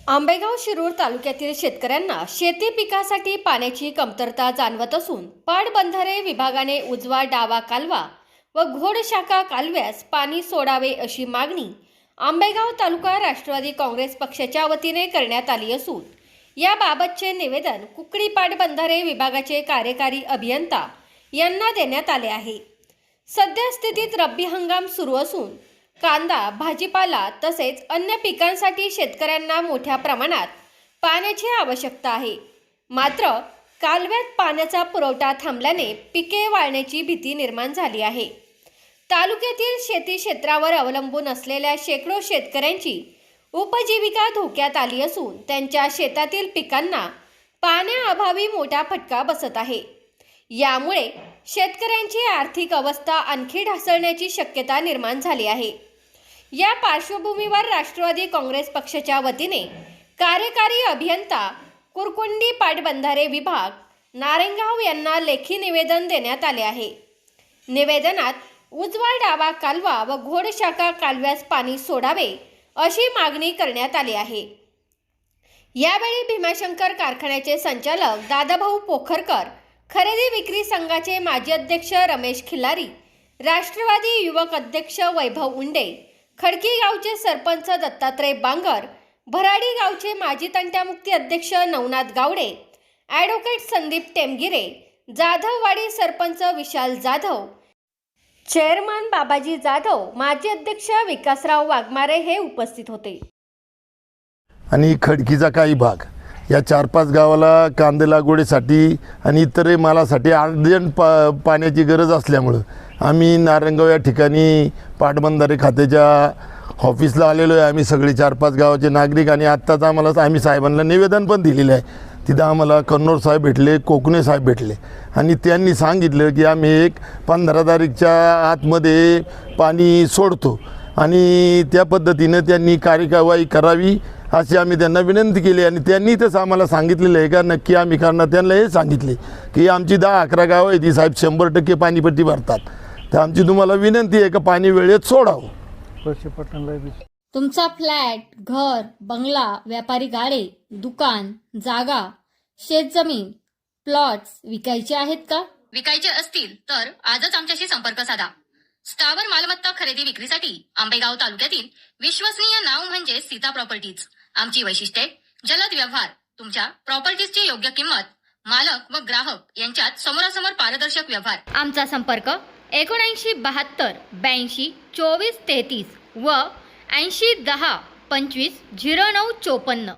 आंबेगाव शिरूर तालुक्यातील शेतकऱ्यांना शेती पिकासाठी पाण्याची कमतरता जाणवत असून पाटबंधारे विभागाने उजवा डावा कालवा व घोडशाखा कालव्यास पाणी सोडावे अशी मागणी आंबेगाव तालुका राष्ट्रवादी काँग्रेस पक्षाच्या वतीने करण्यात आली असून याबाबतचे निवेदन कुकडी पाटबंधारे विभागाचे कार्यकारी अभियंता यांना देण्यात आले आहे। सध्या स्थितीत रब्बी हंगाम सुरू असून कांदा, भाजीपाला तसेच अन्य पिकांसाठी शेतकऱ्यांना मोठ्या प्रमाणात पाण्याची आवश्यकता आहे। मात्र कालव्यात पाण्याचा पुरवठा थांबल्याने पिके वाळण्याची भीती निर्माण झाली आहे। तालुक्यातील शेती क्षेत्रावर अवलंबून असलेल्या शेकडो शेतकऱ्यांची उपजीविका धोक्यात आली असून त्यांच्या शेतातील पिकांना पाण्याअभावी मोठा फटका बसत आहे। यामुळे शेतकऱ्यांची आर्थिक अवस्था आणखी ढासळण्याची शक्यता निर्माण झाली आहे। या पार्श्वभूमीवर राष्ट्रवादी काँग्रेस पक्षाच्या वतीने कार्यकारी अभियंता कुरकुंडी पाटबंधारे विभाग नारायणगाव यांना लेखी निवेदन देण्यात आले आहे। निवेदनात उजवा डावा कालवा व घोडशाखा कालव्यास पाणी सोडावे अशी मागणी करण्यात आली आहे। यावेळी भीमाशंकर कारखान्याचे संचालक दादाभाऊ पोखरकर, खरेदी विक्री संघाचे माजी अध्यक्ष रमेश खिलारी, राष्ट्रवादी युवक अध्यक्ष वैभव उंडे, खडकी गावचे सरपंच दत्तात्रय बांगर, भराडी गावचे माजी तंटामुक्ती अध्यक्ष नवनाथ गावडे, ॲडव्होकेट संदीप टेमगिरे, जाधववाडी सरपंच विशाल जाधव, चेअरमन बाबाजी जाधव, माजी अध्यक्ष विकासराव वाघमारे हे उपस्थित होते। आणि खडकीचा काही भाग या 4-5 गावाला कांदे लागवडीसाठी आणि इतर मालासाठी अर्जंट पाण्याची गरज असल्यामुळं आम्ही नारायणगाव या ठिकाणी पाटबंधारे खात्याच्या ऑफिसला आलेलो आहे। आम्ही सगळे 4-5 गावाचे नागरिक आणि आत्ताच आम्ही साहेबांना निवेदन पण दिलेलं आहे। तिथं आम्हाला कन्नौर साहेब भेटले, कोकणे साहेब भेटले आणि त्यांनी सांगितलं की आम्ही 15 तारीखच्या आतमध्ये पाणी सोडतो आणि त्या पद्धतीनं त्यांनी कार्यवाही करावी अशी आम्ही त्यांना विनंती केली आणि त्यांनी तसं आम्हाला सांगितलेलं आहे का नक्की आम्ही करणार। त्यांना हे सांगितले की आमची 10-11 गावं आहे ती साहेब 100% पाणीपट्टी भरतात, तर आमची तुम्हाला विनंती आहे का पाणी वेळेत सोडावं। तुमचा फ्लॅट, घर, बंगला, व्यापारी गाडे, दुकान, जागा, शेतजमीन, प्लॉट्स विकायचे आहेत का? विकायचे असतील तर आजच आमच्याशी संपर्क साधा। स्थावर मालमत्ता खरेदी विक्रीसाठी आंबेगाव तालुक्यातील विश्वसनीय नाव म्हणजे सीता प्रॉपर्टीज। आमची वैशिष्ट्ये: जलद व्यवहार, तुमच्या प्रॉपर्टीजची योग्य किंमत, मालक व ग्राहक यांच्यात समोरासमोर पारदर्शक व्यवहार। आमचा संपर्क 7972 82 24 33 व 80 10 25 09 54।